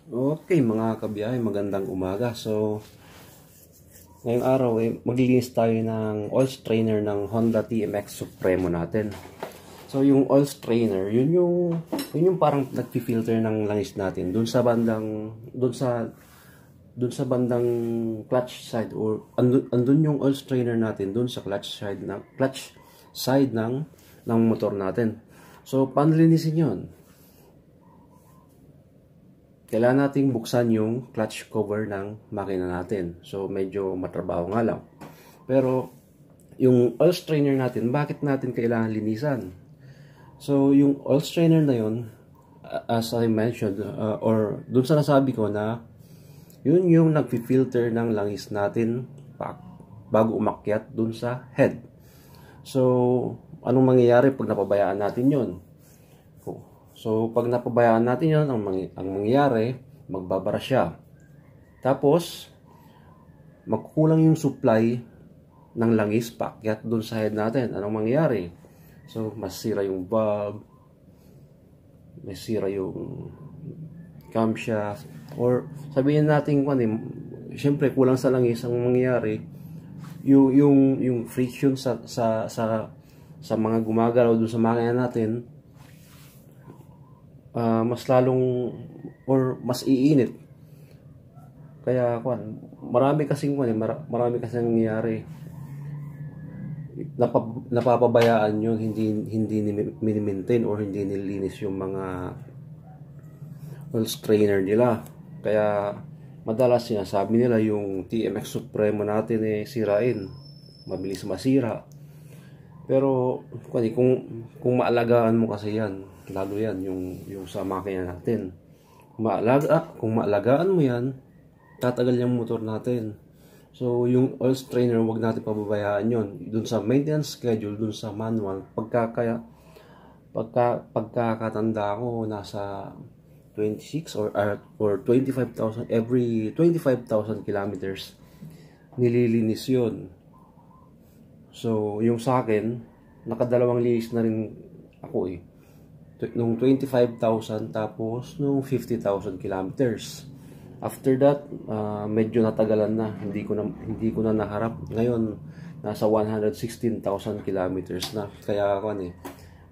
Okay mga kabiyahe, magandang umaga. So, ngayong araw maglilinis tayo ng oil strainer ng Honda TMX Supremo natin. So, yung oil strainer, yun yung parang nagfi-filter ng langis natin dun sa bandang clutch side, or andun yung oil strainer natin dun sa clutch side ng motor natin. So, paano linisin yun? Kailangan nating buksan yung clutch cover ng makina natin. So, medyo matrabaho nga lang. Pero, yung oil strainer natin, bakit natin kailangan linisan? So, yung oil strainer na yun, as I mentioned, or dun sa nasabi ko na, yun yung nagfi-filter ng langis natin bago umakyat dun sa head. So, anong mangyayari pag napabayaan natin yun? So, pag napabayaan natin yun, ang mangyayari, magbabara siya. Tapos, magkukulang yung supply ng langis paakyat dun sa head natin. Anong mangyayari? So, masira yung valve, masira yung camshaft, or sabihin natin, syempre kulang sa langis, ang mangyayari, yung friction sa mga gumagalaw dun sa makina natin, mas lalong or mas iinit. Kaya marami kasing nangyayari. Napapabayaan yun, hindi mini-maintain or hindi nililinis yung mga oil strainer nila. Kaya madalas sinasabi nila yung TMX Supremo natin sirain, mabilis masira. Pero kung maalagaan mo kasi yan, lalo yan yung sa makina natin. Kung maalagaan mo yan, tatagal yung motor natin. So yung oil strainer, wag natin pababayaan yon. Dun sa maintenance schedule, dun sa manual, pagkakatanda ko, nasa 26 or 25,000 every 25,000 kilometers nililinis yun. So, yung sa akin, nakadalawang linis na rin ako nung 25,000 tapos nung 50,000 kilometers. After that, medyo natagalan na. Hindi ko na naharap. Ngayon, nasa 116,000 kilometers na. Kaya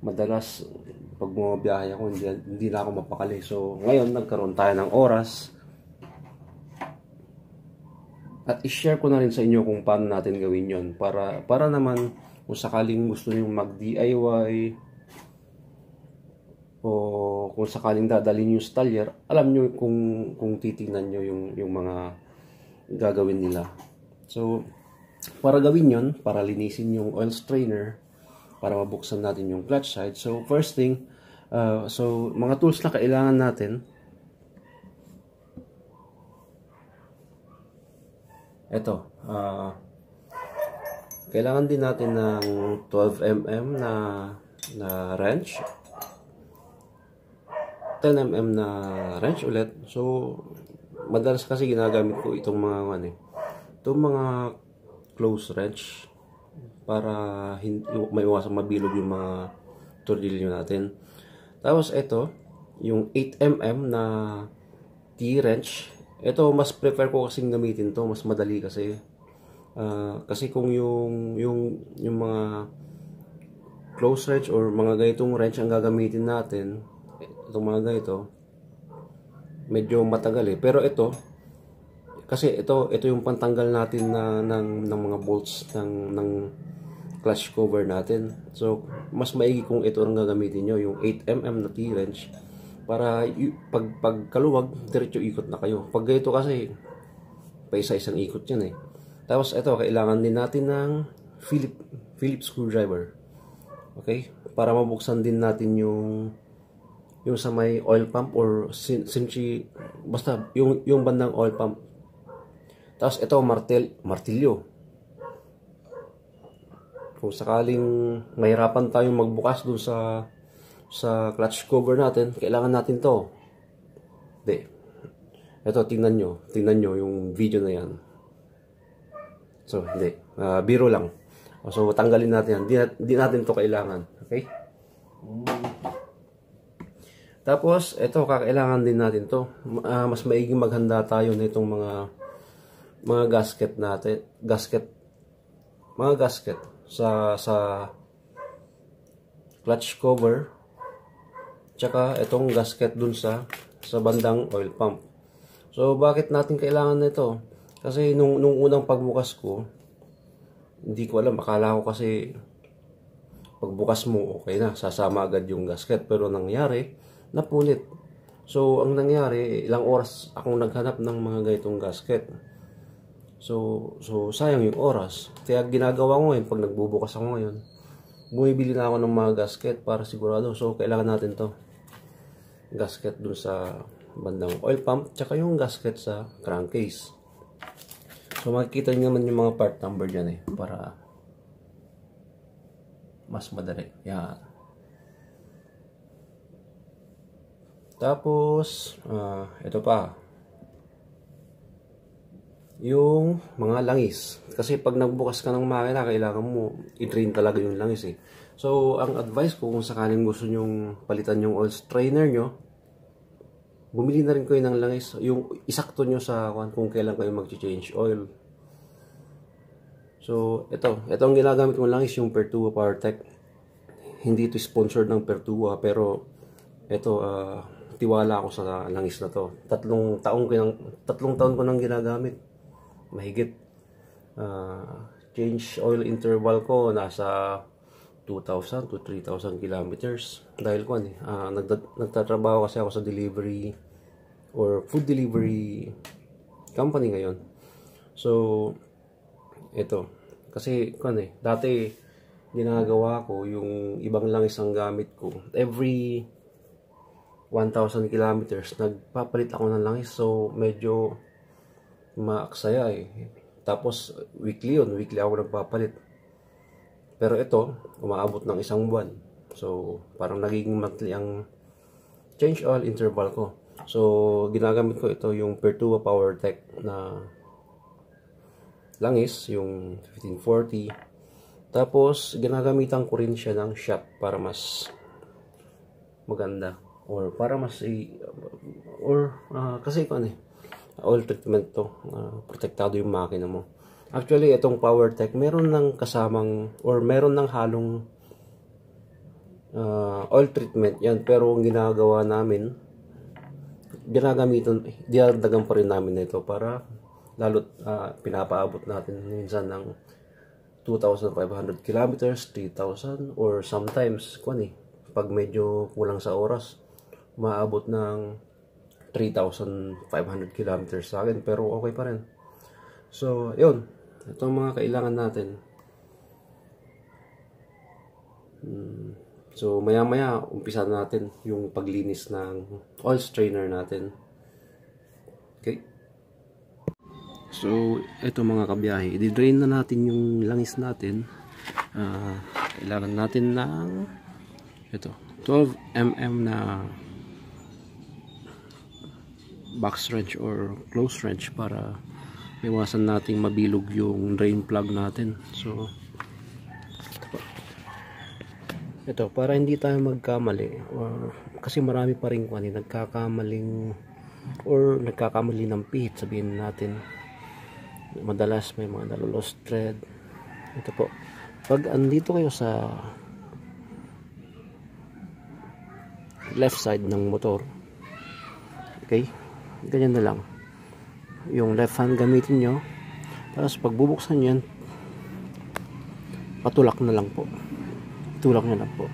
madalas pag bumabiyahe ako, hindi na ako mapakali. So, ngayon, nagkaroon tayo ng oras. At i-share ko na rin sa inyo kung paano natin gawin yon, para naman kung sakaling gusto niyo mag-DIY o kung sakaling dadalhin niyo sa talyer, alam niyo kung titingnan niyo yung mga gagawin nila. So, para gawin yon, para linisin yung oil strainer, para mabuksan natin yung clutch side. So, first thing, so mga tools na kailangan natin, ito, kailangan din natin ng 12mm na wrench, 10mm na wrench ulit. So, madalas kasi ginagamit ko itong mga close wrench para maiwasang mabilog yung mga tornilyo natin. Tapos ito, yung 8mm na T-wrench. Ito, mas prefer ko kasing gamitin to, mas madali kasi. Kasi kung yung mga close wrench or mga ganitong wrench ang gagamitin natin, itong mga ganito, medyo matagal Pero ito, kasi ito yung pantanggal natin ng mga bolts ng clutch cover natin. So, mas maigi kung ito ang gagamitin nyo, yung 8mm na T-wrench. Para pagkaluwag, diretso ikot na kayo. Pag ganito kasi, paisa-isang ikot yan Tapos ito, kailangan din natin ng Phillips screwdriver. Okay? Para mabuksan din natin yung sa may oil pump or basta yung bandang oil pump. Tapos ito, martilyo. Kung sakaling mahirapan tayong magbukas dun sa clutch cover natin, kailangan natin to. Ito, tingnan nyo yung video na yan. So, biro lang. So, tanggalin natin yan. Hindi natin to kailangan. Okay? Tapos, ito, kakailangan din natin to. Mas maiging maghanda tayo nitong mga gasket natin. Mga gasket sa clutch cover. Tsaka, itong gasket dun sa bandang oil pump. So, bakit natin kailangan nito? Kasi, nung unang pagbukas ko, hindi ko alam. Akala ko kasi, pagbukas mo, okay na. Sasama agad yung gasket. Pero nangyari, napunit. So, ang nangyari, ilang oras akong naghanap ng mga ganitong gasket. So sayang yung oras. Kaya ginagawa ko ngayon, pag nagbubukas ako ngayon, bumibili na ako ng mga gasket para sigurado. So, kailangan natin to. Gasket dun sa bandang oil pump, tsaka yung gasket sa crankcase. So, makikita nyo naman yung mga part number dyan para mas madali. Yan. Tapos, ito pa. Yung mga langis. Kasi pag nagbukas ka ng makina, kailangan mo i-drain talaga yung langis So, ang advice ko kung sakaling gusto nyong palitan yung oil strainer nyo, bumili na rin kayo ng langis. Yung isakto nyo sa kung kailan kayo mag-change oil. So, ito ang ginagamit kong langis, yung Pertua PowerTech. Hindi ito sponsored ng Pertua, pero ito, tiwala ako sa langis na to. 3 taon ko nang ginagamit. Mahigit. Change oil interval ko nasa 2,000 to 3,000 kilometers. Dahil ko nagtatrabaho kasi ako sa delivery or food delivery company ngayon. So, ito. Kasi dati ginagawa ko yung ibang langis ang gamit ko. Every 1,000 kilometers, nagpapalit ako ng langis. So, medyo maaksaya Tapos, weekly ako nagpapalit. Pero ito, umaabot ng 1 buwan. So, parang nagiging monthly ang change oil interval ko. So, ginagamit ko ito yung Pertua PowerTech na langis, yung 1540. Tapos, ginagamitan ko rin siya ng shop para mas maganda. Or para mas kasi oil treatment to, protektado yung makina mo. Actually, itong PowerTech meron ng kasamang or meron ng halong oil treatment yan, pero ang ginagawa namin, dinadagan pa rin namin ito para lalo't pinapaabot natin minsan ng 2,500 kilometers, 3,000, or sometimes pag medyo kulang sa oras, maabot ng 3,500 kilometers sa akin, pero okay pa rin. So, yun. Ito ang mga kailangan natin. So, maya-maya, umpisa natin yung paglinis ng oil strainer natin. Okay? So, ito mga kabiyahe. I-drain na natin yung langis natin. Kailangan natin ng 12 mm na box wrench or close wrench para iwasan nating mabilog yung drain plug natin. So, ito para hindi tayo magkamali, or kasi marami pa rin nagkakamali ng pihit, sabihin natin. Madalas may mga nalost thread. Ito po, pag andito kayo sa left side ng motor, okay, ganyan na lang yung left hand gamitin nyo. Tapos pag bubuksan yan, patulak na lang po, tulak nyo lang po.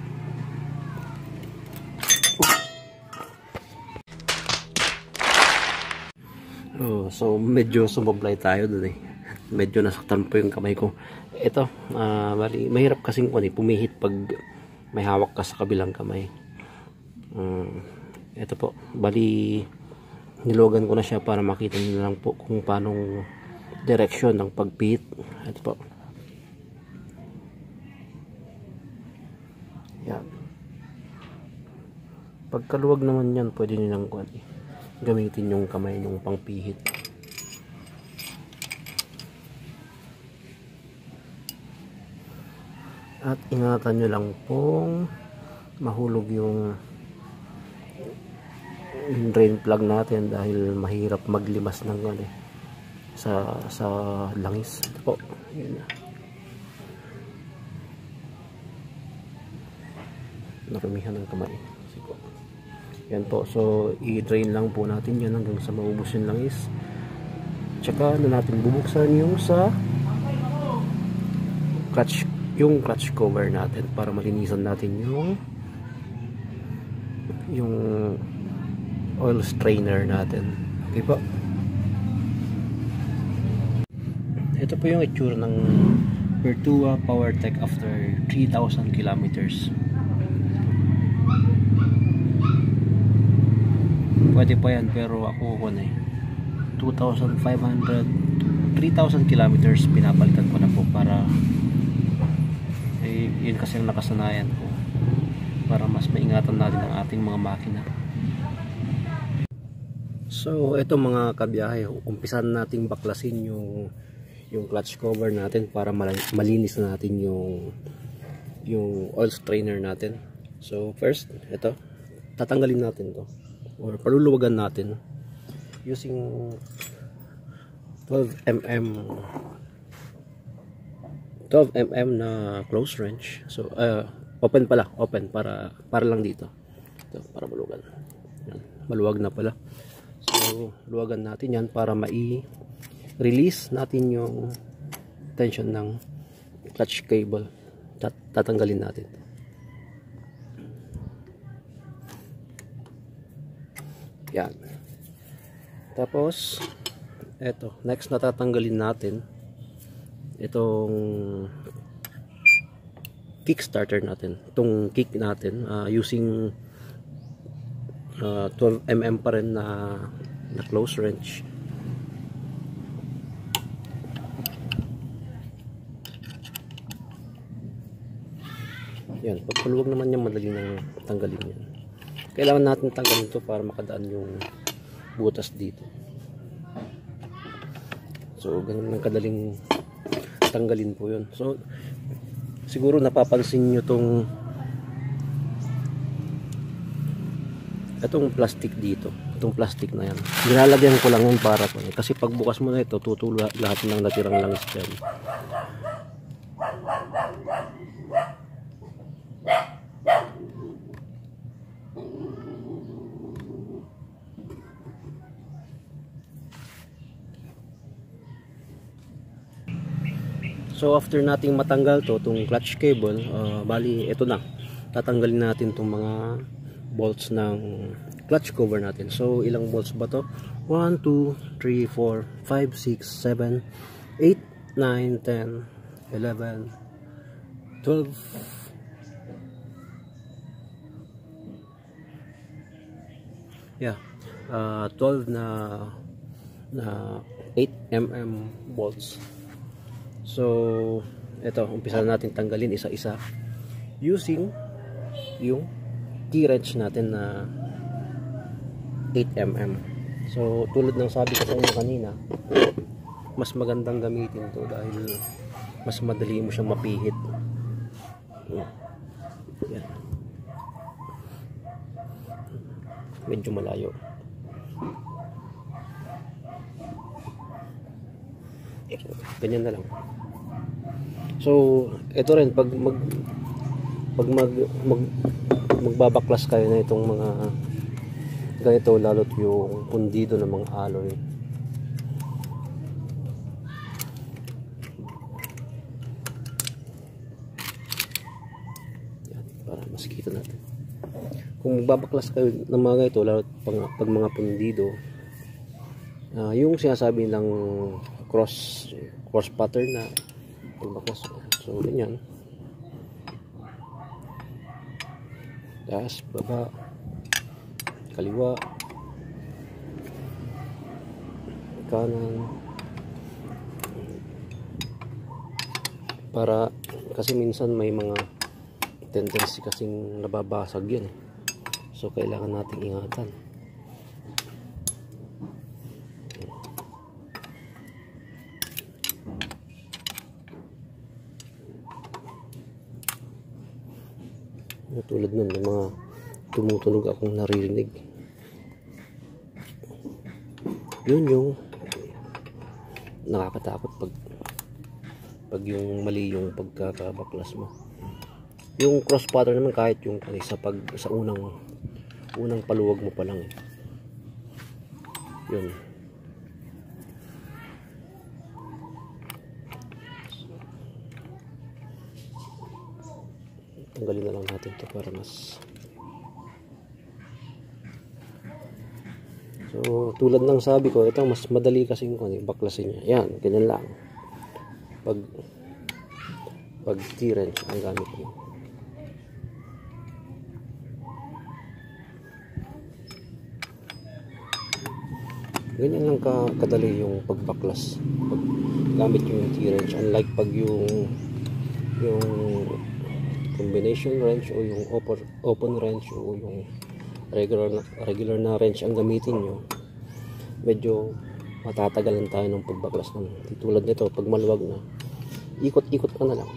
So medyo sumablay tayo dun medyo nasaktan po yung kamay ko. Ito, mahirap kasing pumihit pag may hawak ka sa kabilang kamay. Ito po, bali nilogan ko na siya para makita niyo lang po kung paano direksyon ng pagpihit. Ito po. Yan. Pagkaluwag naman yan, pwede nyo lang gamitin yung kamay yung pangpihit. At ingatan nyo lang pong mahulog yung drain plug natin dahil mahirap maglimas ng ano, sa langis. Ito po, yun na. Narumihan ng kamay. Yan po, so i-drain lang po natin yan hanggang sa maubos yung langis. Tsaka na natin bubuksan yung sa clutch cover natin para malinisan natin yung oil strainer natin. Okay po. Ito po yung itsura ng Vertua PowerTech after 3,000 kilometers. Pwede pa yan, pero ako 2,500 3,000 kilometers pinapalitan ko na po para yun kasi ang nakasanayan ko para mas maingatan natin ang ating mga makina. So ito mga kabiyahe, umpisan nating baklasin yung clutch cover natin para malinis natin yung oil strainer natin. So first, ito tatanggalin natin to or paluluwagan natin using 12mm na close wrench. So open para lang dito. Ito para maluwagan. Yan, maluwag na pala. So luwagan natin yan para release natin yung tension ng clutch cable. Tatanggalin natin. Yan. Tapos eto, next na tatanggalin natin itong kickstarter natin, itong kick natin using 12mm pa rin na close wrench. Yan, pagpaluwag naman yan, madali nang tanggalin yan. Kailangan natin tanggalin ito para makadaan yung butas dito. So ganun lang kadaling tanggalin po yun. So siguro napapansin nyo itong plastic dito, itong plastic na yan, nilalagyan ko lang yan para kasi pagbukas mo na ito, tutula lahat ng natirang langis dyan. So after nating matanggal itong clutch cable, bali ito na, tatanggalin natin itong mga bolts ng clutch cover natin. So ilang bolts ba to? 1, 2, 3, 4, 5, 6, 7, 8, 9, 10, 11, 12, yeah, 12 na 8mm bolts. So ito, umpisa natin tanggalin isa-isa using yung key wrench natin na 8mm. So tulad ng sabi ko sa inyo kanina, mas magandang gamitin to dahil mas madali mo siyang mapihit. Yan. Medyo malayo. Ganyan na lang. So ito rin pag magbabaklas kayo na itong mga ganito, lalot yung pundido ng mga alloy, yan, para mas kita natin. Kung magbabaklas kayo ng mga ito, lalot pag mga pundido, yung sinasabi lang cross pattern na pagbaklas. So ganyan, taas, baba, kaliwa, kanan, para kasi minsan may mga tendency kasing nababasag yan, so kailangan nating ingatan. Tulad nun, yung mga tumutunog akong naririnig. Yun yung nakakatakot pag yung mali yung pagkakabaklas mo. Yung cross pattern naman kahit yung sa unang paluwag mo pa lang yun. Tanggalin na lang natin to para mas. So tulad ng sabi ko, ito mas madali kasing baklasin niya. Yan, ganyan lang. Pag T-wrench ang gamit mo. Ganyan lang kadali yung pagbaklas pag gamit yung T-wrench, unlike pag yung combination wrench o yung open wrench o yung regular na wrench ang gamitin nyo. Medyo matatagalan tayo ng pagbaklas ng tulad nito. Pag maluwag na, ikot-ikot ka na lang.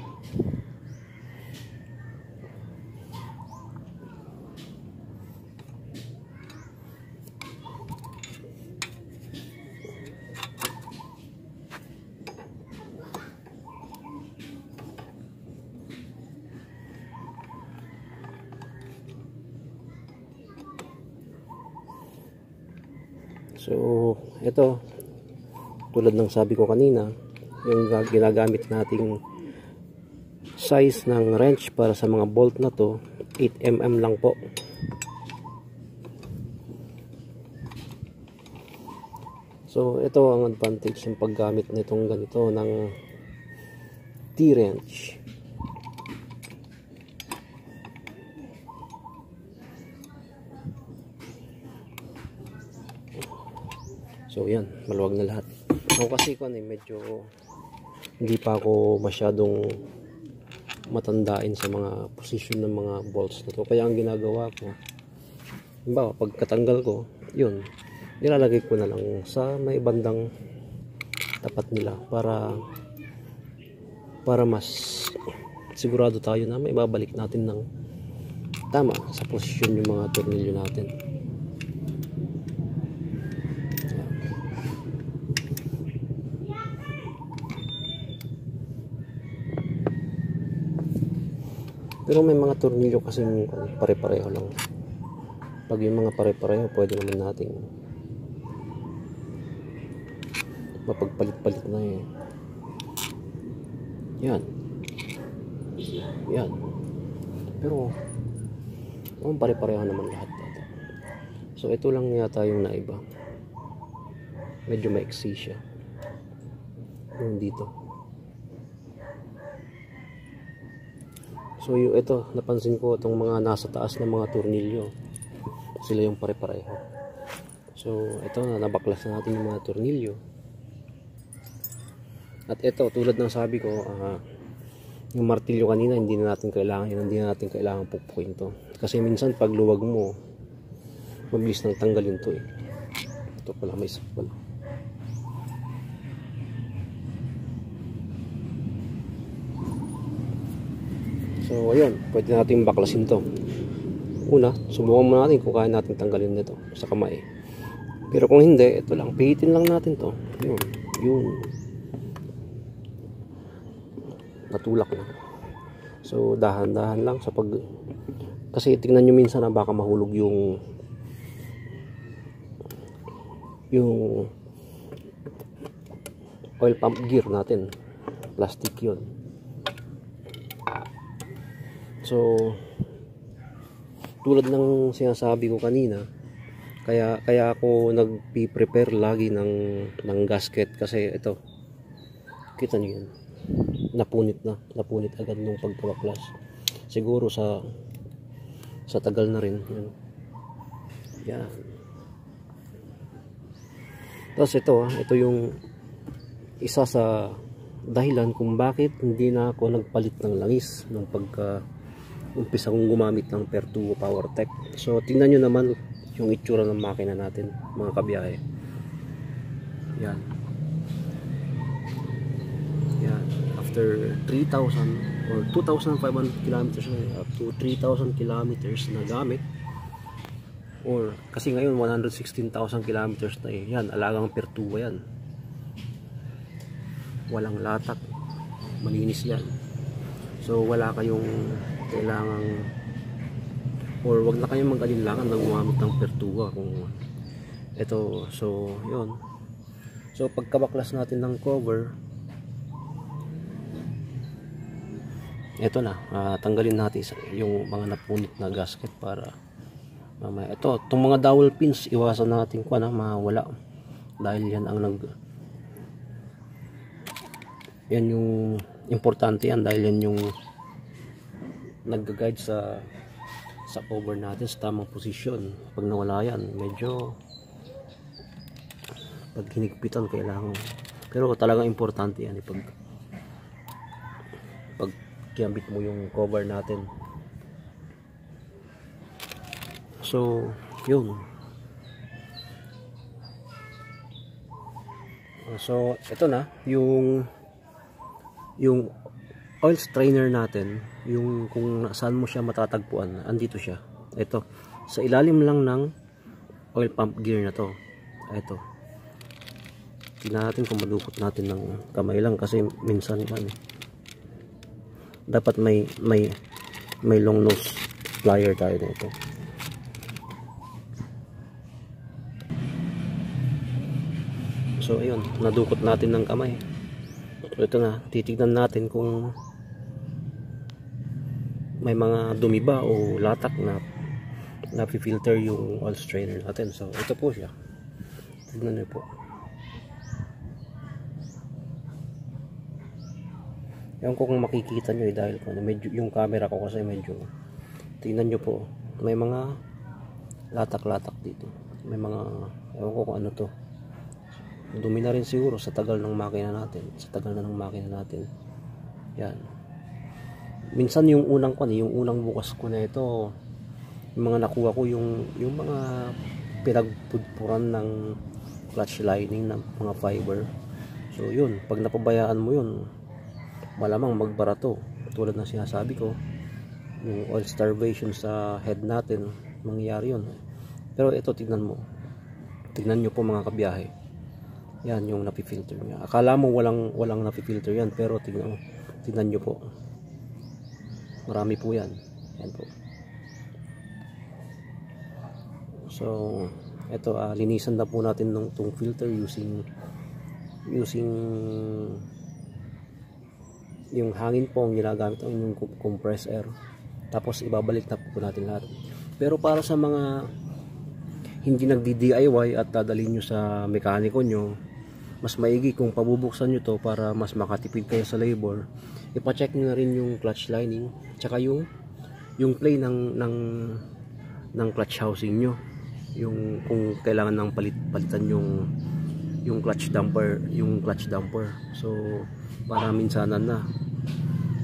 So, ito tulad ng sabi ko kanina, yung ginagamit nating size ng wrench para sa mga bolt na to, 8mm lang po. So, ito ang advantage ng paggamit nitong ganito ng T-wrench. So yan, maluwag na lahat. Ako kasi medyo hindi pa ako masyadong matandain sa mga position ng mga bolts na to. Kaya ang ginagawa ko, halimbawa pagkatanggal ko, yun, nilalagay ko na lang sa may bandang tapat nila para mas sigurado tayo na may babalik natin ng tama sa posisyon yung mga tornilyo natin. Pero may mga tornilyo kasing pare-pareho lang. Pag yung mga pare-pareho, pwede naman nating mapagpalit-palit na eh. Yan. Yan. Pero pare-pareho naman lahat. So ito lang yata yung naiba. Medyo maiksi siya. Yung dito. So ito, napansin ko itong mga nasa taas ng mga tornilyo, sila yung pare-pareho. So ito, nabaklas na natin yung mga tornilyo. At ito, tulad ng sabi ko, yung martilyo kanina hindi na natin kailangan pupukin to. Kasi minsan pag luwag mo, mabilis nang tanggalin to eh. Ito pala, may sakbal. So ayun, pwede natin baklasin to. Una, subukan muna natin kung kaya natin tanggalin nito sa kamay. Pero kung hindi, ito lang, pihitin lang natin to. Yun. Natulak na. So dahan-dahan lang kasi tingnan nyo minsan na baka mahulog yung oil pump gear natin. Plastic yun. So tulad ng sinasabi ko kanina, kaya ako nagpi-prepare lagi ng gasket kasi ito, kita niyo yan, napunit agad nung pagkabaklas. Siguro sa tagal na rin yan. Tapos ito yung isa sa dahilan kung bakit hindi na ako nagpalit ng langis nung umpisa kong gumamit ng Pertuo PowerTech. So tingnan nyo naman yung itsura ng makina natin, mga kabiyahe. Yan. After 3,000 or 2,500 kilometers up to 3,000 kilometers na gamit, Or kasi ngayon 116,000 kilometers na eh. Yan, alagang Pertua yan. Walang latak, malinis yan. So wala kayong kailangang, or wag na kayong mag-alinlangan na gumamit ng Pertua kung ito. So yun. So pagkabaklas natin ng cover, ito na, tanggalin natin yung mga napunit na gasket para mamaya. Ito, itong mga dowel pins, iwasan natin ko na mawala dahil yan ang yan yung importante yan, dahil yan yung nag-guide sa cover natin sa tamang posisyon. Pag nawala yan, medyo pag hinigpitan kailangan, pero talagang importante yan pag kiambit mo yung cover natin. So yun. So ito na yung oil strainer natin, yung kung saan mo siya matatagpuan, andito siya. Ito sa ilalim lang ng oil pump gear na to. Ito, tingnan natin kung madukot natin ng kamay lang kasi minsan yan dapat may long nose plier tayo dito. So ayun, nadukot natin ng kamay. So ito na, titignan natin kung may mga dumi ba o latak na napi-filter yung oil strainer natin. So ito po siya, tignan niyo po. Ewan ko kung makikita nyo dahil ko medyo, yung camera ko kasi medyo, tingnan nyo po, may mga latak-latak dito, may mga, ewan ko kung ano to, dumi na rin siguro sa tagal ng makina natin, yan. Minsan yung unang bukas ko na ito, yung mga nakuha ko, yung mga pinagpudpuran ng clutch lining ng mga fiber. So yun, pag napabayaan mo yun, malamang magbarato. Tulad ng sinasabi ko, yung oil starvation sa head natin, mangyayari yun. Pero ito, tignan nyo po mga kabiyahe, yan yung napifilter niya. Akala mo walang napifilter yan, pero tignan nyo po, marami po yan. Yan po. So ito, linisan na po natin itong filter using yung hangin po ang ginagamit, yung compressed air. Tapos ibabalik na po natin lahat. Pero para sa mga hindi nagdi-DIY at dadalhin nyo sa mekaniko nyo, mas maigi kung pabubuksan nyo to para mas makatipid kayo sa labor. Ipacheck nyo na rin yung clutch lining, tsaka yung play ng clutch housing nyo, yung kung kailangan ng palitan yung clutch damper, so para minsanan na,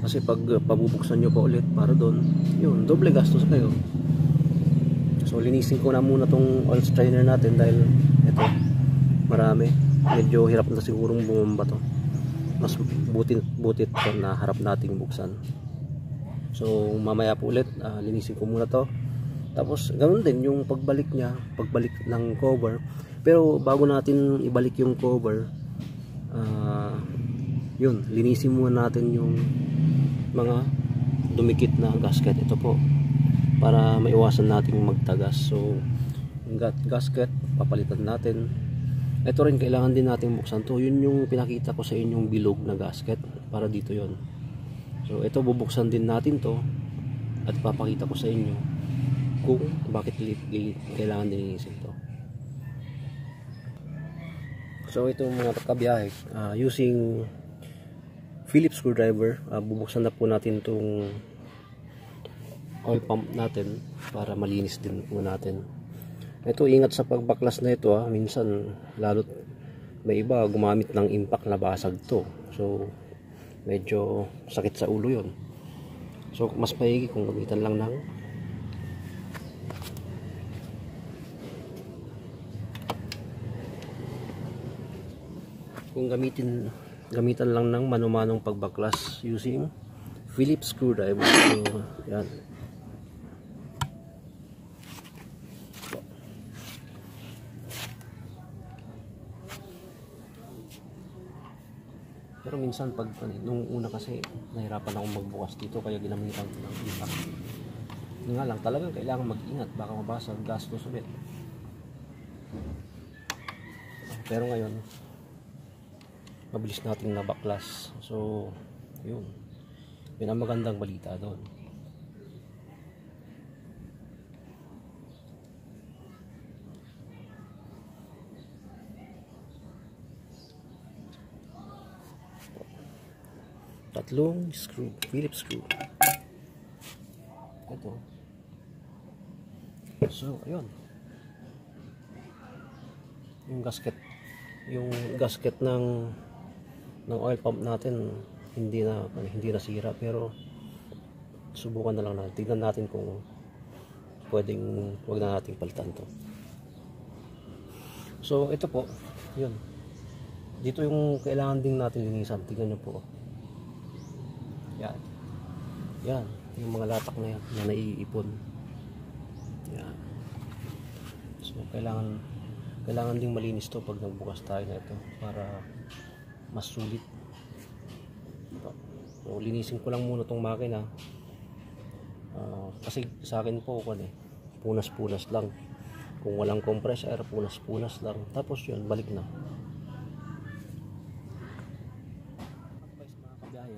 kasi pag pabubuksan nyo pa ulit para doon, yun, doble gastos kayo. So linisin ko na muna tong oil strainer natin dahil ito, marami, medyo hirap na sigurong bumamba to. Mas butit na harap nating buksan. So mamaya po ulit, linisin ko muna to. Tapos ganoon din yung pagbalik ng cover. Pero bago natin ibalik yung cover, yun, linisin muna natin yung mga dumikit na gasket. Ito po, para maiwasan nating magtagas. So yung gasket, papalitan natin. Ito rin, kailangan din natin buksan to. Yun yung pinakita ko sa inyong bilog na gasket, para dito yon. So ito, bubuksan din natin to at papakita ko sa inyo kung bakit kailangan din linisin to. So ito mga kabiyahe, using Phillips screwdriver, bubuksan na po natin itong oil pump natin para malinis din po natin. Ito, ingat sa pagbaklas na ito, minsan lalo't may iba gumamit ng impact na basag to. So medyo sakit sa ulo yon. So mas maigi kung gamitan lang ng gamitan lang ng mano-manong pagbaklas using Phillips screwdriver. So yan. Pero minsan pag nung una kasi nahirapan akong magbukas dito kaya ginamitan ko ng impact. Yun nga lang, talagang kailangan mag-ingat, baka mabasag, gastos ulit. Pero ngayon mabilis nating nabaklas. So yun ang magandang balita doon. Tatlong screw, Phillips screw. Ito. So, ayun. Yung gasket ng oil pump natin hindi na sira, pero subukan na lang natin. Tignan natin kung pwedeng wag na nating palitan to. So, ito po, yun. Dito yung kailangan din natin linisan. Tignan nyo po. Yan, yung mga latak na yan na naiipon. Yan. So kailangan ding malinis to pag nagbukas tayo na ito para mas sulit. So linisin ko lang muna tong makina. Kasi sa akin po punas-punas lang. Kung walang compressor, punas-punas lang. Tapos yun, balik na.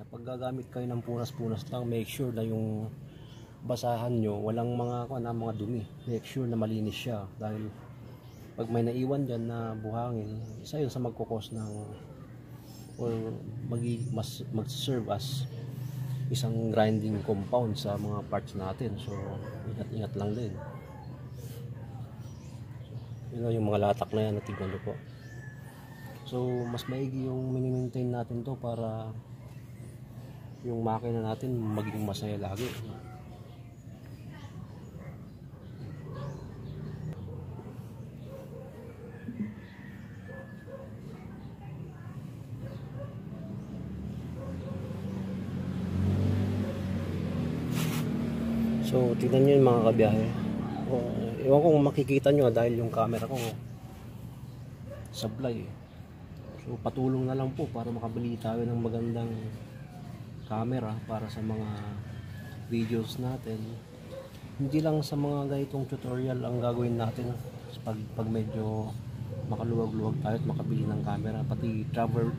Pag gagamit kayo ng punas-punas lang, make sure na yung basahan nyo walang mga dumi. Make sure na malinis siya, dahil pag may naiwan dyan na buhangin, isa yun sa magkukos ng or mag-serve as isang grinding compound sa mga parts natin. So ingat lang din. Yun yung mga latak na yan, natignan nyo po. So mas maigi yung mini-maintain natin to para yung makina natin maging masaya lagi. So tignan nyo yung mga kabiyahe. Ewan ko kung makikita nyo dahil yung camera ko sablay. So patulong na lang po para makabili tayo ng magandang camera para sa mga videos natin. Hindi lang sa mga ganitong tutorial ang gagawin natin. Pag medyo makaluwag-luwag tayo at makabili ng camera, pati travel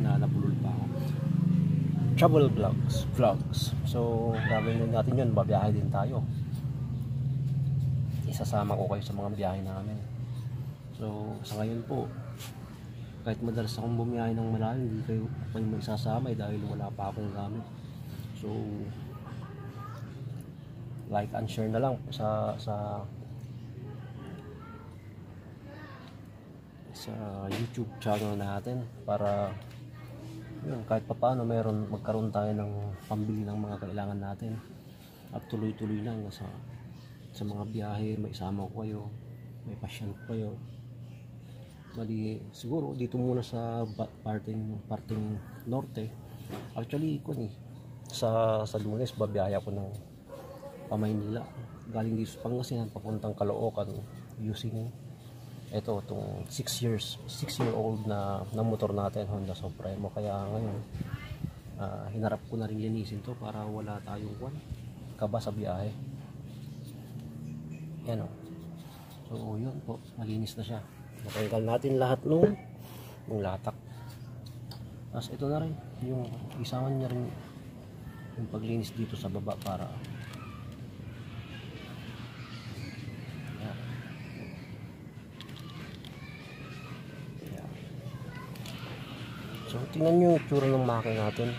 napulol pa ako. Travel vlogs. So gagawin natin yun, babiyahe din tayo. Isasama ko kayo sa mga biyahe namin. So sa ngayon po, kahit madalas akong bumiyahe ng malayo, hindi kayo magsasama dahil wala pa akong gamit. So like and share na lang sa YouTube channel natin para yun, kahit papaano magkaroon tayo ng pambili ng mga kailangan natin at tuloy-tuloy lang sa mga biyahe. May isama ko kayo, may pasyal ko kayo. Bali, siguro dito muna sa parting norte. Actually sa Lunes babiyaya ko ng Maynila, galing dito sa Pangasinan papuntang Caloocan using itong 6-year-old na motor natin, Honda Supremo. Kaya ngayon hinarap ko na rin linisin to para wala tayong kaba sa biyahe. Yan o. So yun po, malinis na siya. Natanggal natin lahat nung latak. Tapos ito na rin, yung isama niya rin yung paglinis dito sa baba para yan. Yan. So tingnan nyo yung tsura ng makina natin.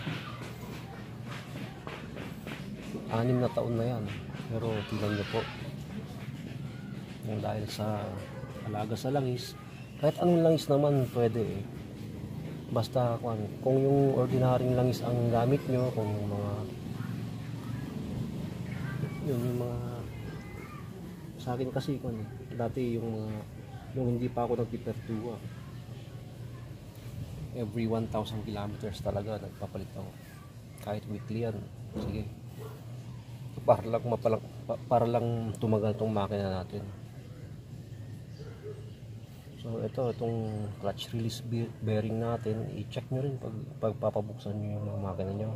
6 na taon na yan, pero tingnan nyo po yung dahil sa alaga sa langis. Kahit anong langis naman pwede basta kung yung ordinaryong langis ang gamit nyo, kung yung mga sa akin kasi dati yung hindi pa ako nagpipertua, every 1,000 kilometers talaga nagpapalit ako, kahit weekly yan. Sige, para lang tumagal tong makina natin. So So itong clutch release bearing natin, i-check nyo rin pag papabuksan nyo yung mga makina nyo,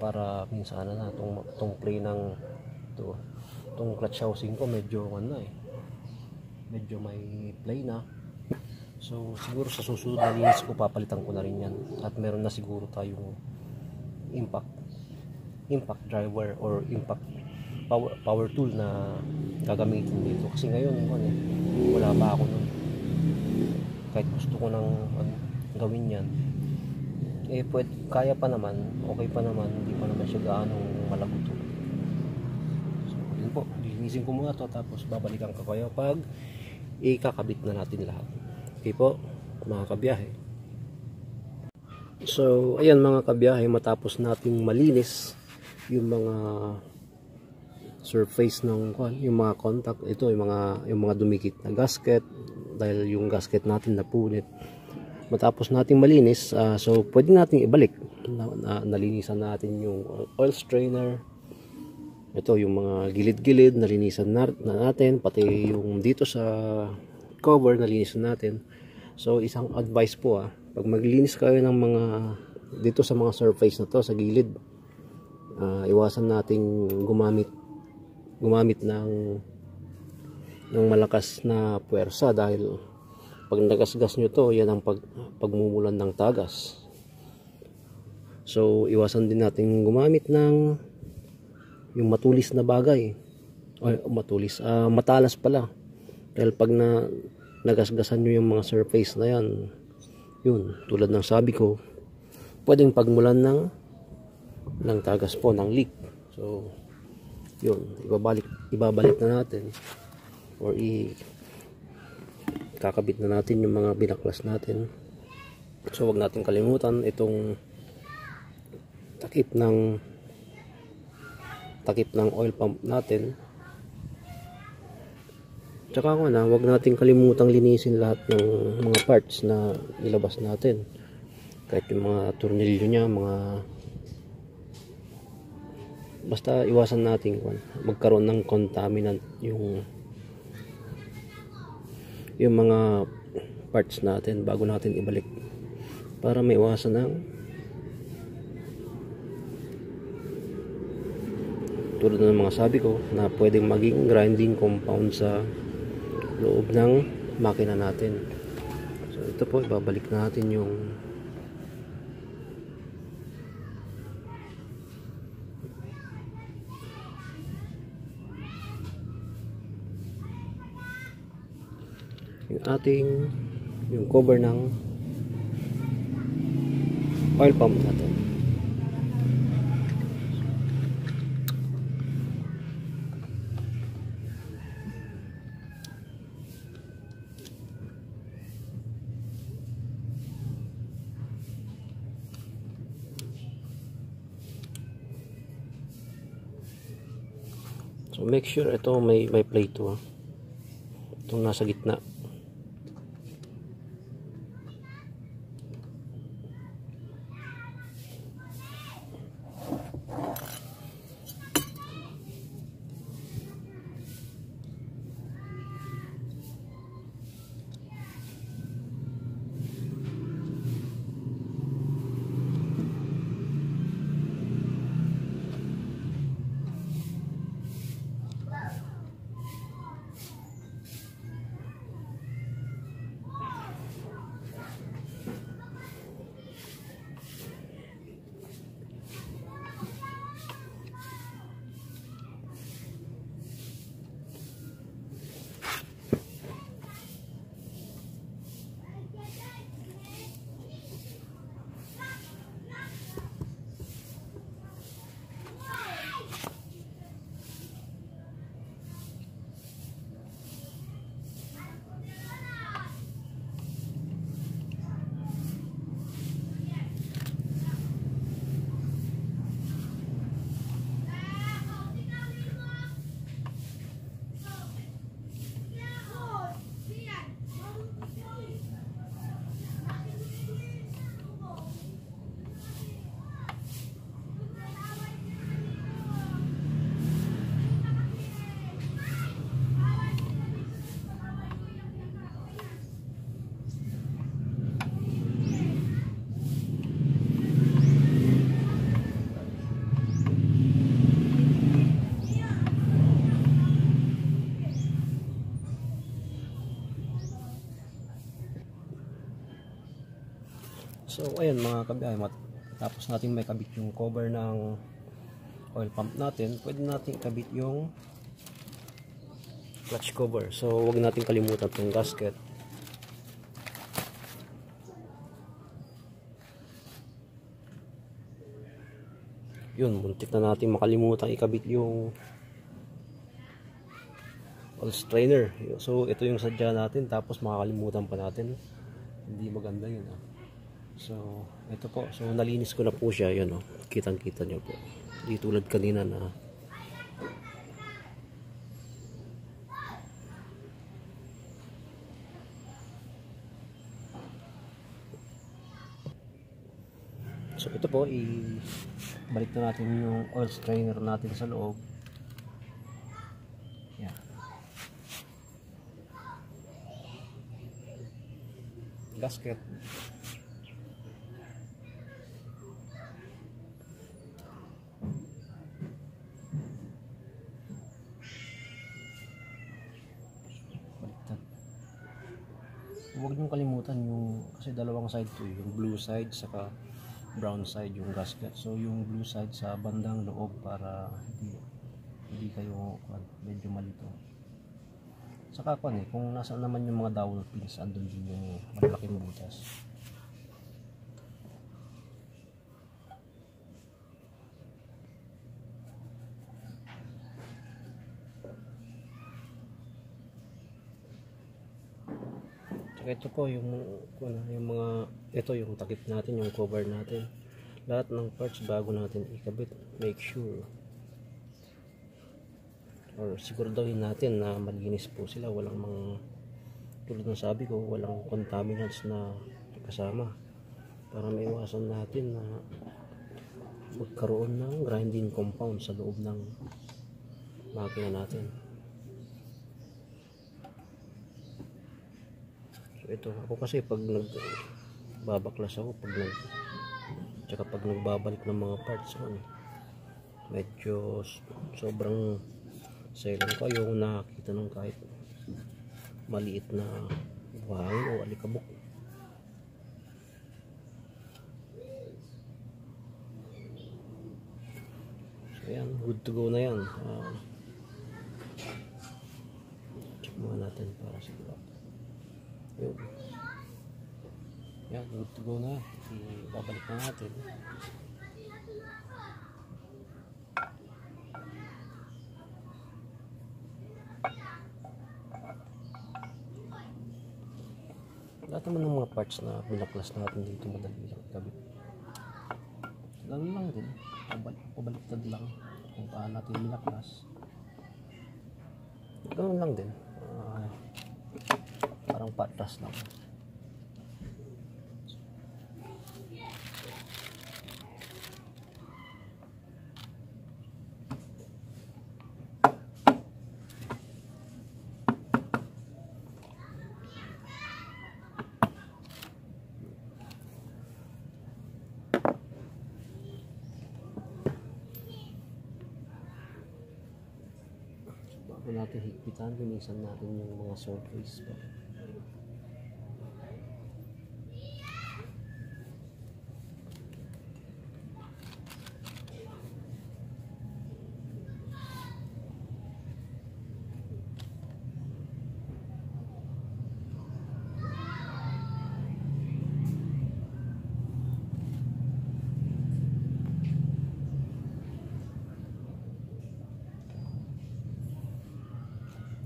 para minsan na itong play ng itong clutch housing ko medyo medyo may play na. So siguro sa susunod na linis ko papalitan ko na rin yan, at meron na siguro tayong impact driver or impact power tool na gagamitin dito, kasi ngayon wala pa ako nun. Kahit gusto ko nang gawin yan, kaya pa naman, okay pa naman, hindi pa naman siya gaanong malagot. So yun po, linisin ko muna to, tapos babalikan ko kayo pag ikakabit na natin lahat. Okay po mga kabiyahe. So ayan mga kabiyahe, matapos nating malinis yung mga surface ng yung mga contact, ito yung mga dumikit na gasket, dahil yung gasket natin napunit. Matapos nating malinis, so pwede nating ibalik. Nalinisan natin yung oil strainer, ito yung mga gilid-gilid nalinisan na natin, pati yung dito sa cover nalinisan natin. So isang advice po, pag maglinis kayo ng mga dito sa mga surface na to sa gilid, iwasan nating gumamit ng malakas na puwersa, dahil pag nagasgas nyo to, yan ang pagmumulan ng tagas. So iwasan din natin gumamit ng yung matulis na bagay, matalas pala, dahil pag nagasgasan nyo yung mga surface na yan, yun, tulad ng sabi ko, pwedeng pagmulan ng tagas po, ng leak. So yun, ibabalik na natin, or kakabit na natin yung mga binaklas natin. So wag natin kalimutan itong takip ng oil pump natin. Tsaka wag natin kalimutang linisin lahat ng mga parts na ilabas natin, kahit yung mga tornilyo nya, basta iwasan natin magkaroon ng contaminant yung mga parts natin bago natin ibalik, para maiwasan ng tulad ng mga sabi ko na pwedeng maging grinding compound sa loob ng makina natin. So ito po, ibabalik natin yung yung cover ng oil pump natin. So make sure ito may plate to, itong nasa gitna. So ayan mga kabiyahe, tapos natin may kabit yung cover ng oil pump natin, pwede natin kabit yung clutch cover. So huwag natin kalimutan itong gasket. Yun, muntik na natin makalimutan ikabit yung oil strainer. So ito yung sadya natin, tapos makakalimutan pa natin. Hindi maganda yun. So ito po, so nalinis ko na po siya. Yun, kitang kita nyo po, di tulad kanina na so ito po, balik na natin yung oil strainer natin sa loob. Yan. Gasket. Baliktad. Huwag niyong kalimutan yung, kasi dalawang side to, yung blue side saka brown side yung gasket. So yung blue side sa bandang loob para hindi kayo medyo malito. Saka kung nasa naman yung mga dowel pins, andun din yung malaking butas. Ito po yung mga, ito yung takip natin, yung cover natin. Lahat ng parts bago natin ikabit, make sure or siguraduhin natin na malinis po sila, walang mga, tulad ng sabi ko, walang contaminants na kasama, para maiwasan natin na magkaroon ng grinding compound sa loob ng makina natin. Ito ako kasi pag nagbabaklas ako, tsaka pag nagbabalik ng mga parts ko, medyo sobrang silent ko, yung nakakita ng kahit maliit na buhangin o alikabok. So yan, good to go na yan. Check muna natin para sigurado. Yun. Yan, good to go na. Ibabalik na natin. Lahat naman ng mga parts na binaklas natin dito, madali lang ikabit. Ganun lang din, pabaliktad lang kung paano natin binaklas. Ganun lang din, parang patas lang. Bago natin higpitan, linisan natin yung mga surface pa.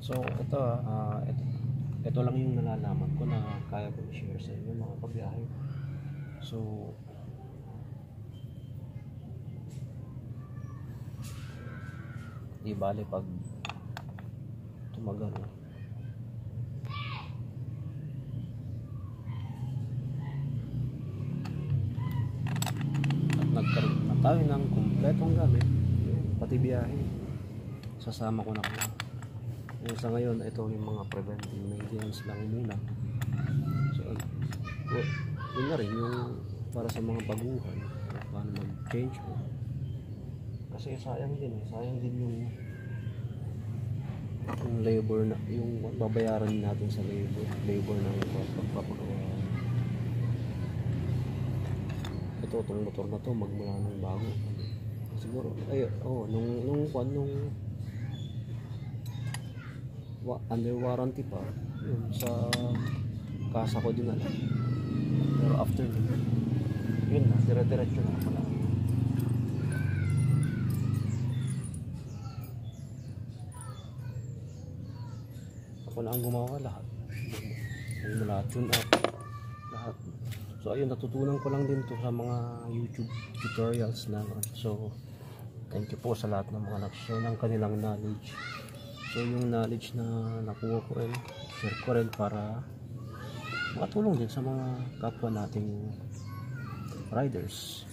So ito lang yung nalalaman ko na kaya ko i-share sa inyo mga kabiyahe. So di bale pag tumagal at nagkaroon na tayo ng kumpletong gamit, pati biyahe, sasama ko na ko. Sa ngayon, ito yung mga preventive maintenance lang muna. So, yun na rin yung para sa mga baguhan, paano mag-change mo. Kasi sayang din yung labor na, yung babayaran natin sa labor ng pagpapagawa. itong motor na to magmula ng bago. Siguro ay nung under warranty pa yun, sa kasa ko din alam. Pero after yun na, dire-diretso na pala. Ako na ang gumawa lahat. Mula tune up lahat. So ayun, natutunan ko lang din to sa mga YouTube tutorials na. So thank you po sa lahat ng mga nag-share ng kanilang knowledge. So yung knowledge na nakuha ko rin, share ko rin para makatulong din sa mga kapwa nating riders.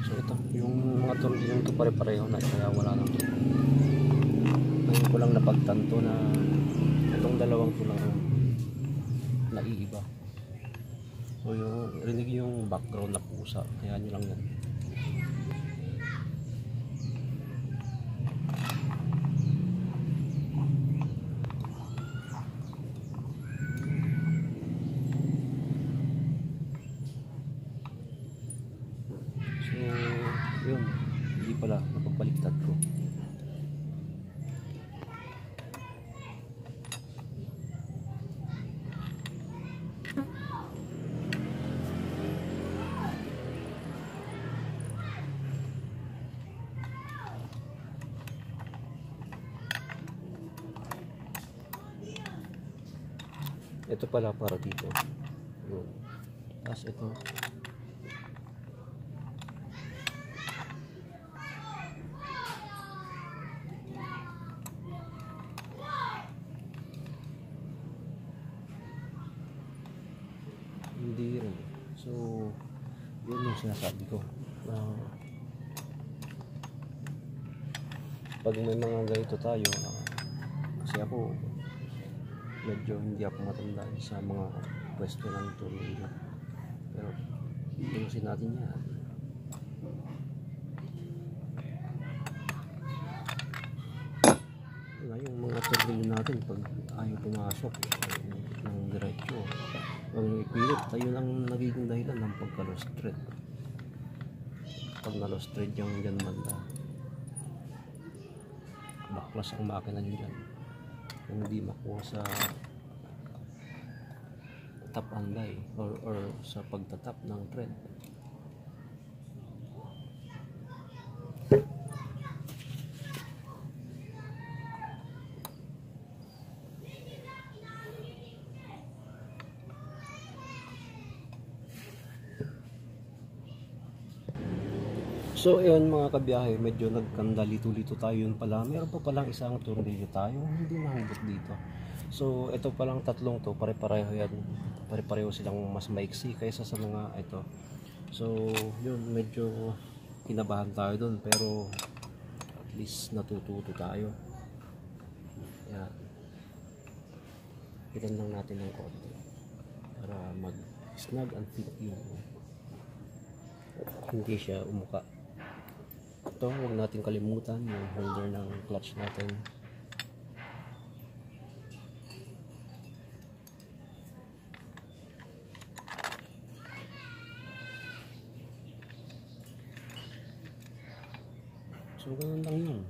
So ito, yung mga tornilyo ito pare-pareho na, kaya wala nang ito. Ngayon ko lang napagtanto na itong dalawang ito lang naiiba. So yung rinig yung background na pusa, kaya nyo lang yan. Yun, hindi pala napagpaliktad ko. Ito pala para dito. Yun. Tapos ito hindi rin. So yun yung sinasabi ko, pag may mga ganito tayo, kasi ako medyo hindi ako matandaan sa mga pwesto ng tornilyo, pero ayusin natin yan. Yung mga tornilyo natin pag ayaw pumasok ng diretso, pag ipilit, tayo lang nagiging dahilan ng pagka-lost thread. Pag na-lost thread yung dyan banda, baklas ang makina nyo dyan kung hindi makuha sa tap and die or sa pagtatap ng thread. So ayun mga kabiyahe, medyo nagkandalito-lito tayo. Yun pala, meron pa palang isang tornilyo tayo hindi nahugot dito. So ito palang tatlong to, pare-pareho yan, pare-pareho silang mas maiksi kaysa sa mga ito. So yun, medyo kinabahan tayo dun, pero at least natututo tayo. Yan, ilan lang natin ng konti para mag-snag and fit yung hindi siya umuka. Ito, huwag natin kalimutan yung holder ng clutch natin. So ganun lang yun.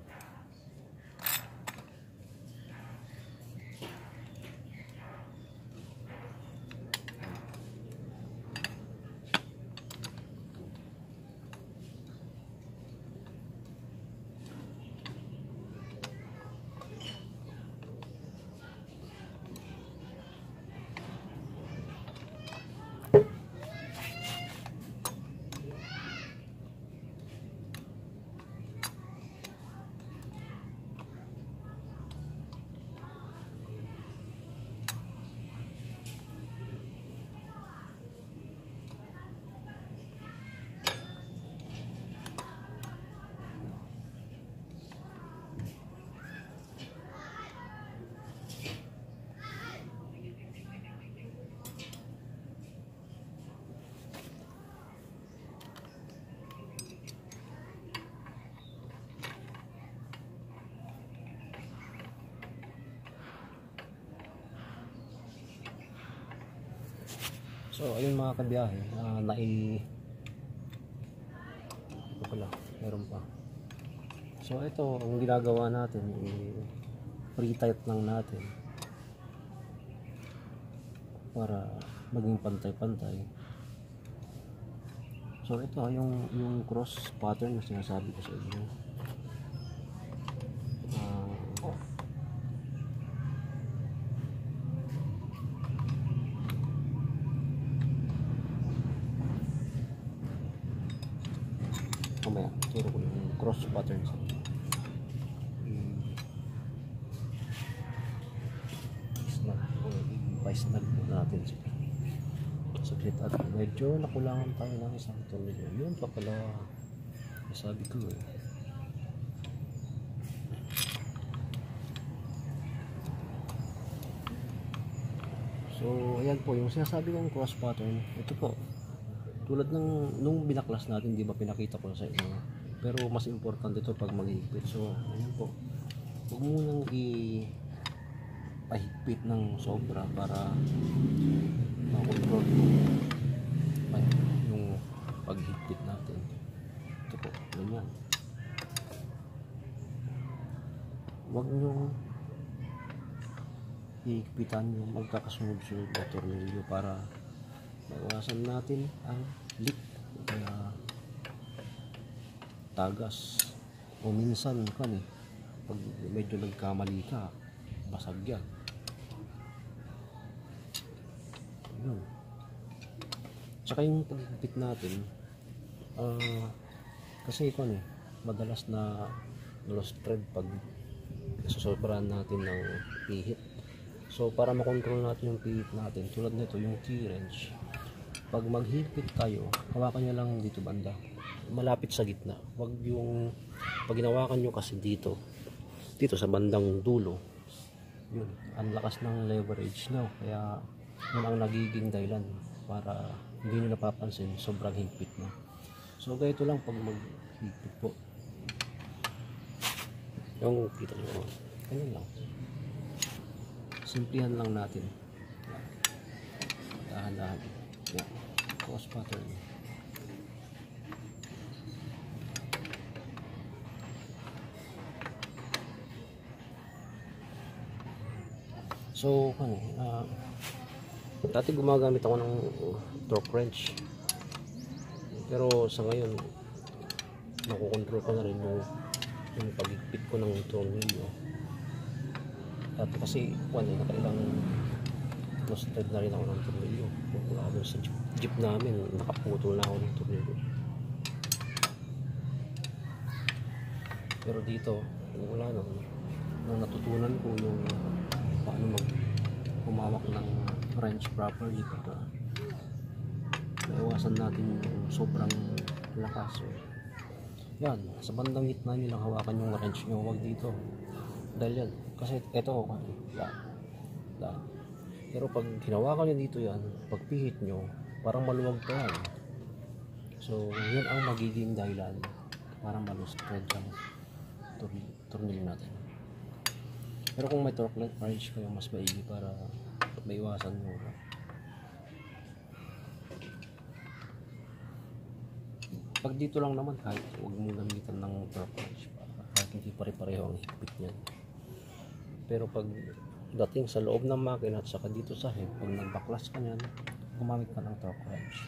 So ayun mga kabiyahe, ito pala, meron pa. So ito ang ginagawa natin, pre-tight lang natin para maging pantay-pantay. So ito yung cross pattern na sinasabi ko sa inyo. Mamaya, turo ko yung cross pattern sa inyo. Snag po natin saglit at medyo nakulangan tayo ng isang tornilyo. Yun pa pala nasabi ko eh. So ayan po yung sinasabi kong cross pattern. Ito po tulad ng nung binaklas natin, di ba pinakita ko sa inyo, pero mas importante ito pag maghihigpit. So ayan po, huwag mo nang pahigpit ng sobra para makontrol yung paghigpit natin. Ito po, ganyan. Huwag nyo hihigpitan yung magkakasunod-sunod na tornilyo para maiwasan natin ang leak kaya tagas o minsan pag medyo nagkamali ka, basag yan. Yun. Tsaka yung paghigpit natin, kasi madalas na lost thread pag susobrahan natin ng pihit. So para makontrol natin yung pihit natin, tulad nito yung key wrench, pag maghigpit tayo, hawakan nyo lang dito banda, malapit sa gitna. Wag yung pag hinawakan nyo kasi dito sa bandang dulo, yun, ang lakas ng leverage nyo, kaya yun ang nagiging dahilan para hindi nyo napapansin sobrang higpit na. So ganito lang pag maghigpit po, yung kita nyo, ganyan lang, simplihan lang natin, dahan-dahan, cross pattern. So dati gumagamit ako ng torque wrench, pero sa ngayon nakokontrol ko na rin yung paghigpit ko ng tornilyo. Dati kasi nakailang lost thread na rin ako ng tornilyo. Wala ako sa jeep namin, nakaputol na ako ng tornilyo. Pero dito wala na, nung natutunan ko yung paano humawak ng wrench properly para maiwasan natin yung sobrang lakas. Yan, sa bandang gitna nyo lang hawakan yung wrench nyo, huwag dito, dahil yan, kasi eto yan. Pero pag hinawakan nyo dito yan, pag pihit nyo parang maluwag pa yan. So yun ang magiging dahilan para ma-lost thread ang tornilyo natin. Pero kung may torque wrench kayo, mas maigi para maiwasan nyo. Pag dito lang naman, kahit huwag mo gamitan ng torque wrench, kahit hindi pare-pareho ang higpit niyan. Pero pag dating sa loob ng makina at saka dito sa head, pag nagbaklas ka niyan, gumamit ka ng torque wrench.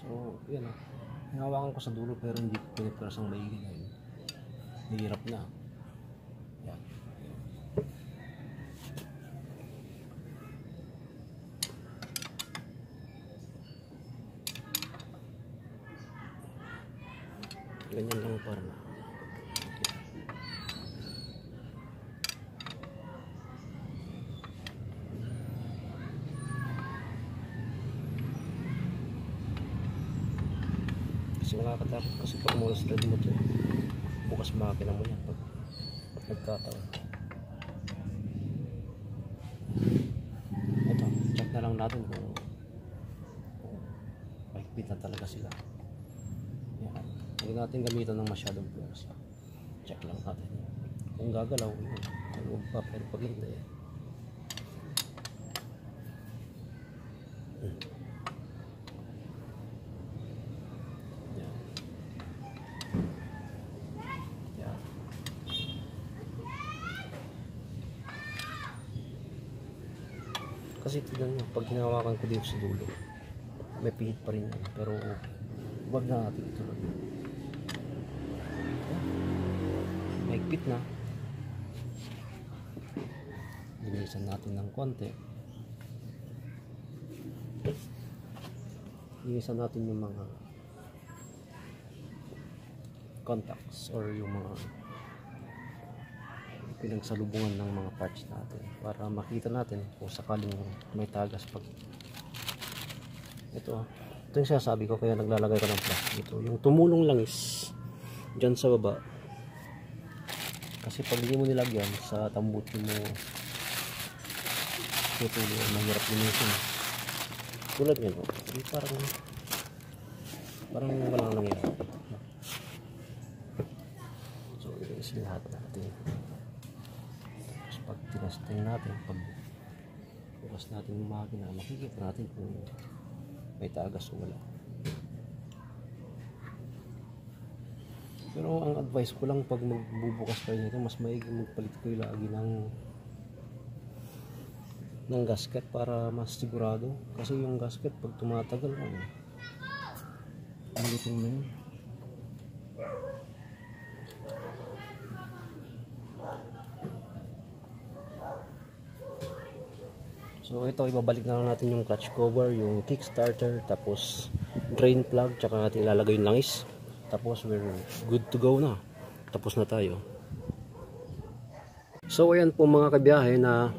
So, yan o. Hinawakan ko sa dulo pero hindi ko piniprasang maigi na yun. Nahirap na. Yan. Ganyan lang para na. Kasi nakakatakot kasi pag molested mo ito, bukas makina mo yan pag nagkataon. Ito, check na lang natin kung mahigpit na talaga sila. Yan. Hindi natin gamitan ng masyadong force. Check lang natin. Kung gagalaw, yun. Huwag pa, pero pag hindi, yan. Yan. Kasi tignan nyo, pag hinawakan ko dito sa dulo, may pihit pa rin yan. Pero huwag na natin ito lang. Mahigpit na. Linisan natin ng konti. Linisan natin yung mga contacts or yung mga pinagsalubungan ng mga parts natin para makita natin kung sakaling may tagas pag ito yung sinasabi ko, kaya naglalagay ko ng plastic. Ito yung tumulong lang is dyan sa baba, kasi pag hindi mo nilagyan sa tambuti mo tutulong, mahirap linisin tulad nyo, no? Parang walang nangyari. So i-release lahat natin. Tapos pag tinasting natin, pag bukas natin yung makina, makikita natin kung may tagas o wala. Pero ang advice ko lang, pag magbubukas kayo nito, mas maigi magpalit kayo lagi ng gasket para mas sigurado. Kasi yung gasket pag tumatagal, malitin mo yun. So ito, ibabalik na lang natin yung clutch cover, yung kickstarter, tapos drain plug, tsaka natin ilalagay yung langis. Tapos we're good to go na. Tapos na tayo. So ayan po mga kabiyahe, na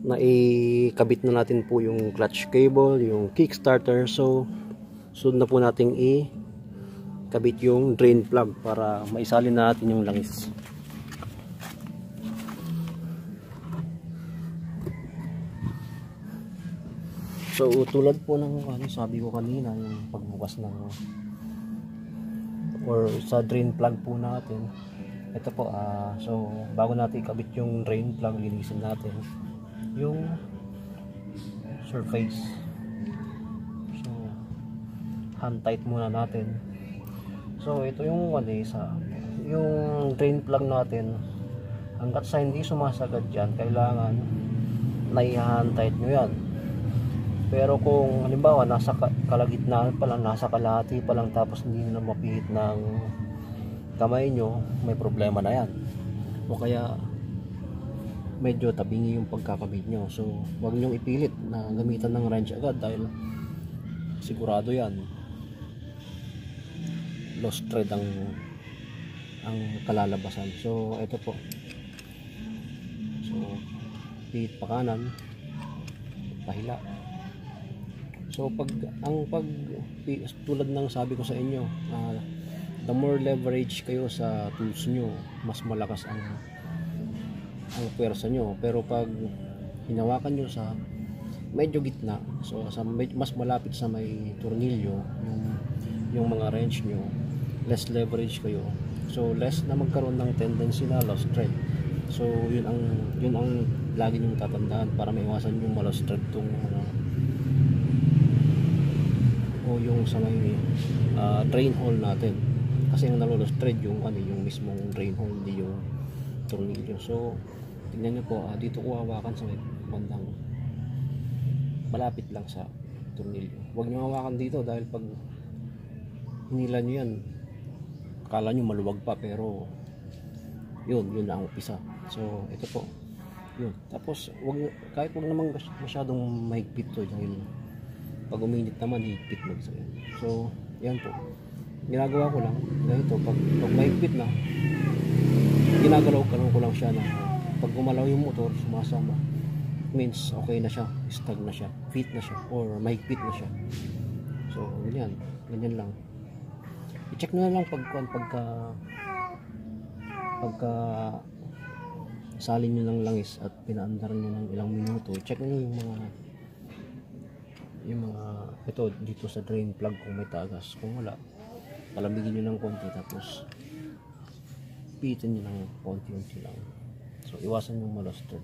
naikabit na natin po yung clutch cable, yung kickstarter. So sunod na po nating ikabit yung drain plug para maisalin natin yung langis. So tulad po ng sabi ko kanina, yung pagbukas ng or sa drain plug po natin, ito po, so bago natin ikabit yung drain plug, linisin natin yung surface. So hand tight muna natin. So ito yung yung drain plug natin, hanggat sa hindi sumasagad dyan, kailangan nai-hand tight nyo yan. Pero kung halimbawa nasa kalagitnaan pa lang, nasa kalahati pa lang, tapos hindi na mapihit ng kamay nyo, may problema na yan. O kaya medyo tabingi yung pagkakabit nyo. So huwag nyong ipilit na gamitan ng wrench agad, dahil sigurado yan lost thread ang kalalabasan. So ito po, so pihit pa kanan, pahila. So tulad ng sabi ko sa inyo, the more leverage kayo sa tools nyo, mas malakas ang pwersa nyo. Pero pag hinawakan nyo sa medyo gitna, so mas malapit sa may tornilyo, yung mga wrench nyo, less leverage kayo. So less na magkaroon ng tendency na lost thread. So yun ang lagi nyong tatandaan para maiwasan yung ma-lost thread tong o yung sa may drain hole natin. Kasi ang nalo-lost thread yung mismong drain hole, hindi yung tornilyo. So tingnan nyo po, dito ko hawakan sa may bandang malapit lang sa tornilyo. Huwag nyo hawakan dito, dahil pag hinila nyo yan, akala nyo maluwag pa, pero yun na ang umpisa. So ito po yun. Tapos kahit wag naman masyadong mahigpit to, dahil pag uminit naman higpit mag. So Yan po. Ginagawa ko lang ganito, pag mahigpit na, ginagalaw ko lang siya na pag gumalaw yung motor, sumasama, means okay na siya, stag na siya, fit na siya, or mahigpit na siya. So ganyan lang. I-check nyo na lang pagka salin nyo ng langis at pinaandar nyo ng ilang minuto. I-check nyo yung mga ito dito sa drain plug kung may tagas. Kung wala, palamigin nyo ng konti, tapos pitin nyo ng konti-unti lang. So iwasan yung maluster.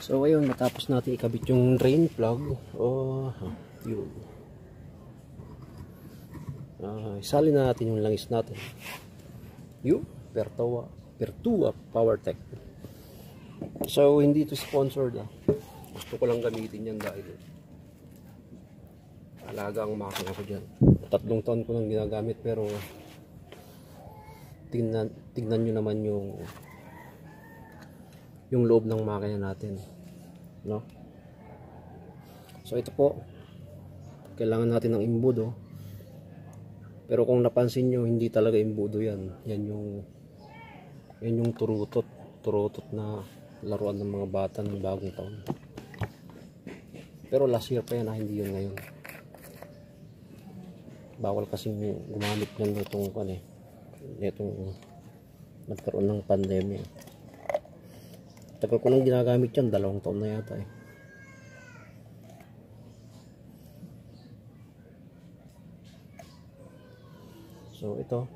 So ayun, matapos natin ikabit yung drain plug, yun, isalin na natin yung langis natin. Yung Pertua PowerTech. So hindi ito sponsored, gusto ko lang gamitin yan dahil alaga ang makina ko dyan. 3 taon ko nang ginagamit, pero tingnan nyo naman yung loob ng makina natin, no? So ito po, kailangan natin ng imbudo, pero kung napansin nyo, hindi talaga imbudo yan. Yan yung turutot na laruan ng mga bata ng bagong taon. Pero last year pa yan, hindi yun ngayon. Bawal kasing gumamit yan nitong nagkaroon ng pandemya. Tagal ko nang ginagamit yan, 2 taon na yata . So ito,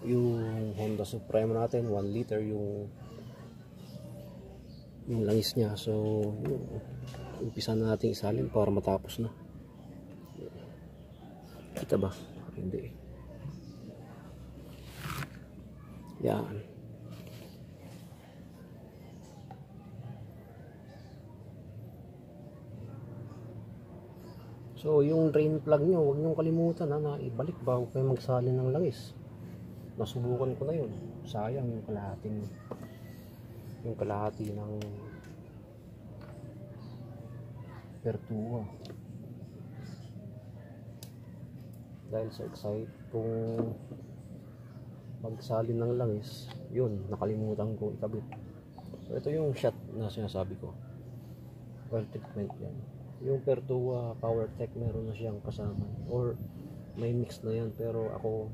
yung Honda Supremo natin, 1 liter yung langis niya. So umpisa na natin isalin para matapos na. Kita ba? Hindi. Yan. So yung drain plug nyo, huwag nyo kalimutan na ibalik bago kayo magsalin ng langis. Nasubukan ko na yun. Sayang yung kalahati ng Pertua. Dahil sa excite kung magsalin ng langis, yun, nakalimutan ko ikabit. So ito yung shot na sinasabi ko. Oil treatment yan. Yung Pertua PowerTech, meron na siyang kasama, or may mix na yan, pero ako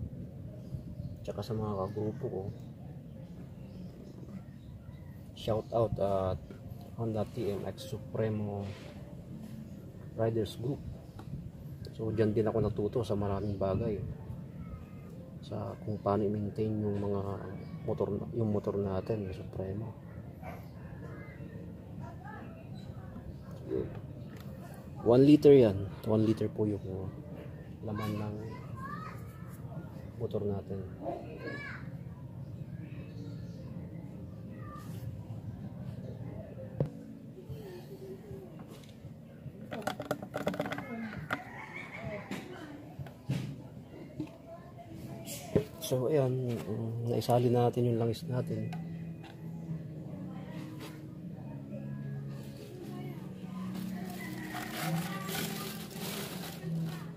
tsaka sa mga kagrupo ko, shout out at Honda TMX Supremo Riders Group. So dyan din ako natuto sa maraming bagay, sa kung paano i-maintain yung mga motor natin, yung Supremo. 1 liter yan. 1 liter po yung laman ng motor natin. So ayan, naisali natin yung langis natin.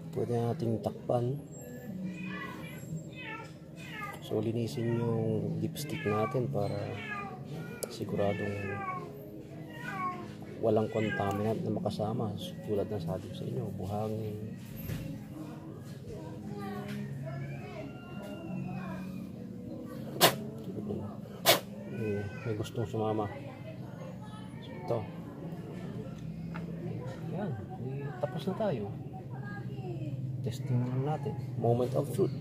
Pwede nating takpan. So linisin yung dipstick natin para siguradong walang contaminant na makasama, tulad na sabi sa inyo, buhangin, may gustong sumama. So ito, yan, tapos na tayo. Testing lang natin. Moment of truth.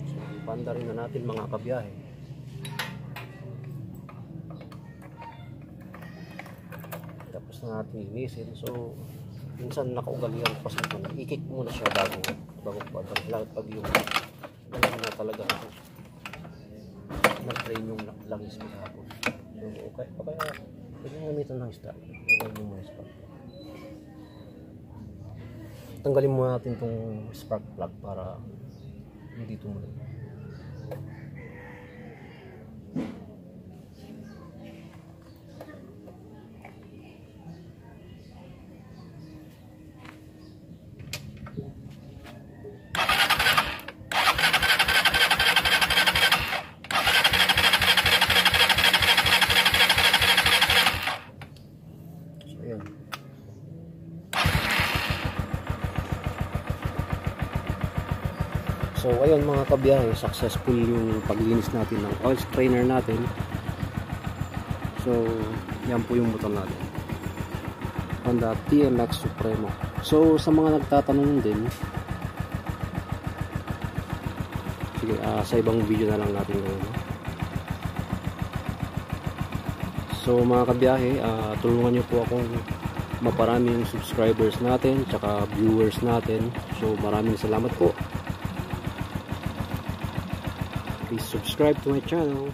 So, ipanda rin na natin mga kabiyahe. Tapos na natin linisin. So, minsan nakaugalian pa sa ito. I-kick muna siya bago pag yung alam na talaga ako. mag-train yung langis ko hapon. So, okay, kaya pwede nang gamitan ng spark. Tanggalin mo muna spark. Tanggalin muna natin itong spark plug para hindi tumuloy. So ayun mga kabiyahe, successful yung paglinis natin ng oil strainer natin. So yan po yung motor natin, Honda TMX Supremo. So sa mga nagtatanong din, sige, sa ibang video na lang natin gawin. So mga kabiyahe, tulungan nyo po akong maparami yung subscribers natin tsaka viewers natin. So maraming salamat po. Please subscribe to my channel.